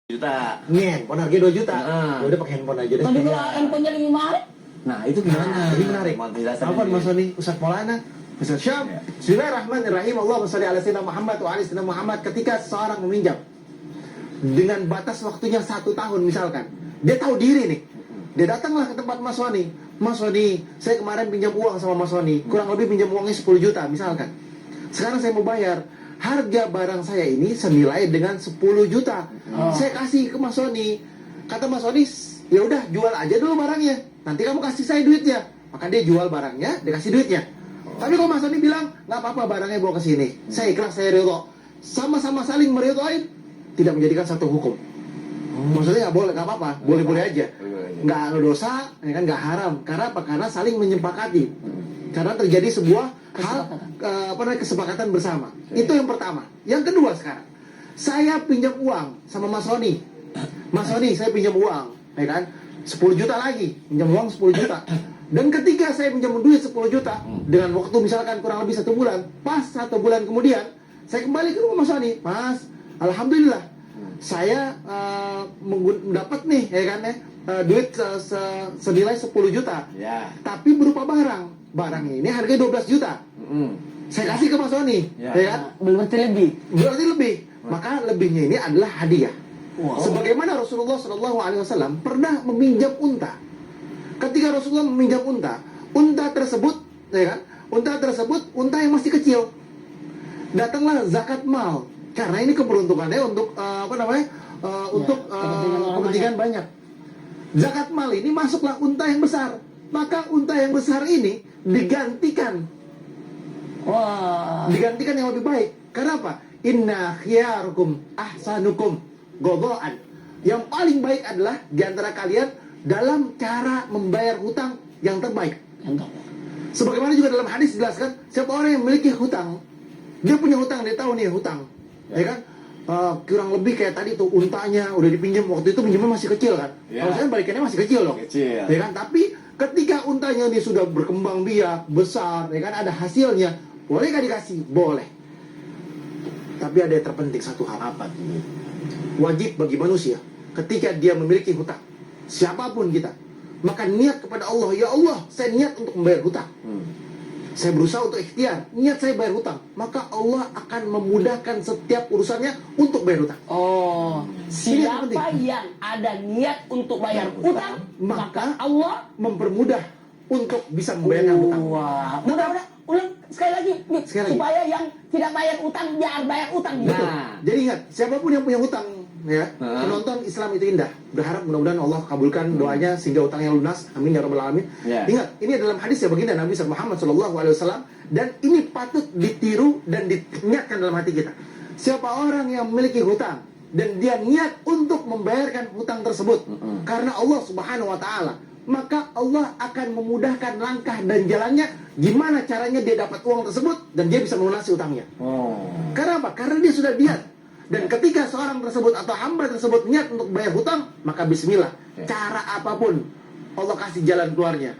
juta. Nih, handphone harga 2 juta. Ya udah pakai handphone aja deh. Tapi kalau handphonenya lebih mahal? Nah, itu gimana? Ini menarik. Mau penjelasan Apa ini. Mas Soni? Ustaz Maulana, Ustaz Syam. Ya. Bismillahirrahmanirrahim. Allahumma shalli ala sayyidina Muhammad wa ala sayyidina Muhammad. Ketika seseorang meminjam dengan batas waktunya 1 tahun misalkan, dia tahu diri nih. Dia datanglah ke tempat Mas Soni. Mas Soni, saya kemarin pinjam uang sama Mas Soni. Kurang lebih pinjam uangnya 10 juta misalkan. Sekarang saya mau bayar. Harga barang saya ini senilai dengan 10 juta. Saya kasih ke Mas Soni. Kata Mas Soni, ya udah jual aja dulu barangnya. Nanti kamu kasih saya duitnya. Maka dia jual barangnya, dia kasih duitnya. Tapi kalau Mas Soni bilang, nggak apa-apa barangnya bawa ke sini. Saya ikhlas, saya ridho. Sama-sama saling meridhoin, tidak menjadikan satu hukum. Maksudnya nggak boleh, nggak apa-apa, boleh-boleh aja. Nggak dosa, ya kan nggak haram. Karena apa? Karena saling menyepakati. Karena terjadi sebuah hal kesepakatan bersama. Itu yang pertama. Yang kedua sekarang, saya pinjam uang sama Mas Soni. Mas Soni, saya pinjam uang, ya kan? 10 juta lagi, pinjam uang 10 juta. Dan ketika saya pinjam duit 10 juta dengan waktu misalkan kurang lebih 1 bulan, pas 1 bulan kemudian saya kembali ke rumah Mas Soni. Mas, alhamdulillah saya mendapat nih, ya kan ya, duit senilai 10 juta. Ya. Tapi berupa barang. Barangnya ini harganya 12 juta. Saya kasih ke Mas Soni, ya kan? Berarti lebih. Berarti lebih. Maka lebihnya ini adalah hadiah. Wow. Sebagaimana Rasulullah SAW pernah meminjam unta. Ketika Rasulullah meminjam unta tersebut, ya kan? Unta yang masih kecil. Datanglah zakat mal. Karena ini keberuntungannya untuk untuk kepentingan banyak. Zakat mal ini masuklah unta yang besar. Maka unta yang besar ini digantikan. Wah. Digantikan yang lebih baik. Karena apa? Inna khiyarukum ahsanukum godoan. Yang paling baik adalah di antara kalian dalam cara membayar hutang yang terbaik. Sebagaimana juga dalam hadis dijelaskan, siapa orang yang memiliki hutang, dia punya hutang, dia tahu nih hutang, ya kan? Kurang lebih kayak tadi tuh untanya udah dipinjam, waktu itu pinjamnya masih kecil kan? Ya. Kalau saya balikannya masih kecil loh, Kecil. ya kan? Tapi ketika untanya dia sudah berkembang biak, besar, ya kan? Ada hasilnya, boleh nggak dikasih? Boleh. Tapi ada yang terpenting satu hal. Apa tuh? Wajib bagi manusia ketika dia memiliki hutang, siapapun kita, maka niat kepada Allah, ya Allah, saya niat untuk membayar hutang. Saya berusaha untuk ikhtiar, niat saya bayar hutang, maka Allah akan memudahkan setiap urusannya untuk bayar hutang. Oh, Ini yang siapa yang ada niat untuk bayar utang, maka Allah. Mempermudah untuk bisa membayarkan hutang. Wah, mudah-mudahan ulang sekali lagi, Mit, Sekali lagi. supaya yang tidak bayar utang biar bayar utang gitu. Nah. Jadi ingat, siapapun yang punya hutang, ya, penonton Islam itu indah. Berharap mudah-mudahan Allah kabulkan doanya sehingga utangnya lunas. Amin ya rabbal alamin. Ya. Ingat, ini dalam hadis ya baginda Nabi Muhammad SAW, dan ini patut ditiru dan diniatkan dalam hati kita. Siapa orang yang memiliki hutang dan dia niat untuk membayarkan hutang tersebut karena Allah Subhanahu wa taala, maka Allah akan memudahkan langkah dan jalannya gimana caranya dia dapat uang tersebut dan dia bisa melunasi utangnya. Karena apa? Karena dia sudah niat. Dan ketika seorang tersebut atau hamba tersebut niat untuk bayar hutang, maka bismillah, cara apapun Allah kasih jalan keluarnya.